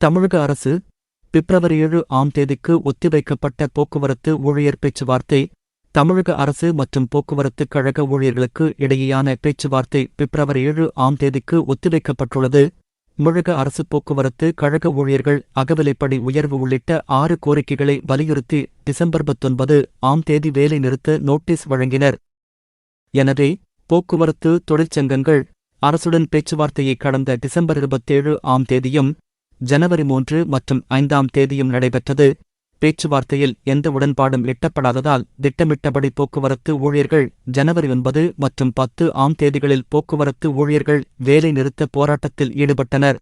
தமிழக அரசு பிப்ரவரி 7ஆம் தேதிக்கு ஒத்திவைக்கப்பட்ட போக்குவரத்து ஊழியர் பேச்சுவார்த்தை. தமிழக அரசு மற்றும் போக்குவரத்துக் கழக ஊழியர்களுக்கு இடையேயான பேச்சுவார்த்தை பிப்ரவரி 7ஆம் தேதிக்கு ஒத்திவைக்கப்பட்டுள்ளது. தமிழக அரசு போக்குவரத்து கழக ஊழியர்கள் அகவிலைப்படி உயர்வு உள்ளிட்ட 6 கோரிக்கைகளை வலியுறுத்தி டிசம்பர் 19ஆம் தேதி வேலை நிறுத்த நோட்டீஸ் வழங்கினர். எனவே, போக்குவரத்து தொழிற்சங்கங்கள் அரசுடன் பேச்சுவார்த்தையை கடந்த டிசம்பர் 27ஆம் தேதியும் ஜனவரி 3 மற்றும் 5ஆம் தேதியும் நடைபெற்றது. பேச்சுவார்த்தையில் எந்த உடன்பாடும் எட்டப்படாததால் திட்டமிட்டபடி போக்குவரத்து ஊழியர்கள் ஜனவரி 9 மற்றும் 10ஆம் தேதிகளில் போக்குவரத்து ஊழியர்கள் வேலை நிறுத்த போராட்டத்தில் ஈடுபட்டனர்.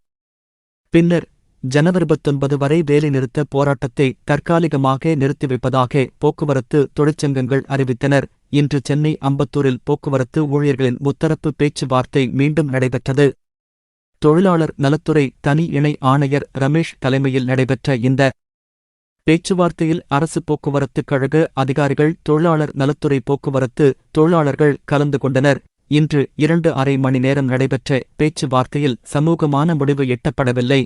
பின்னர் ஜனவரி 19 வரை வேலை நிறுத்த போராட்டத்தை தற்காலிகமாக நிறுத்திவைப்பதாக போக்குவரத்து தொழிற்சங்கங்கள் அறிவித்தனர். இன்று சென்னை அம்பத்தூரில் போக்குவரத்து ஊழியர்களின் முத்தரப்பு பேச்சுவார்த்தை மீண்டும் நடைபெற்றது. தொழிலாளர் நலத்துறை தனி இணை ஆணையர் ரமேஷ் தலைமையில் நடைபெற்ற இந்த பேச்சுவார்த்தையில் அரசு போக்குவரத்துக் கழக அதிகாரிகள், தொழிலாளர் நலத்துறை போக்குவரத்து தொழிலாளர்கள் கலந்து கொண்டனர். இன்று 2½ மணி நேரம் நடைபெற்ற பேச்சுவார்த்தையில் சமூகமான முடிவு எட்டப்படவில்லை.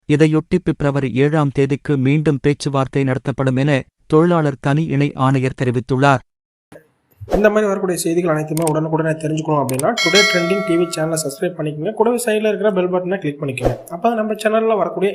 இதையொட்டி பிப்ரவரி 7ஆம் தேதிக்கு மீண்டும் பேச்சுவார்த்தை நடத்தப்படும் என தொழிலாளர் தனி இணை ஆணையர் தெரிவித்துள்ளார். இந்த மாதிரி வரக்கூடிய செய்திகள் அனைத்துமே உடனுக்குடனே தெரிஞ்சுக்கணும் அப்படின்னா டுடே ட்ரெண்டிங் டிவி சேனலை சப்ஸ்கிரைப் பண்ணிக்கோங்க. கூடவே சைடில் இருக்கிற பெல் பட்டனை கிளிக் பண்ணிக்கோங்க. அப்போ நம்ம சேனலில் வரக்கூடிய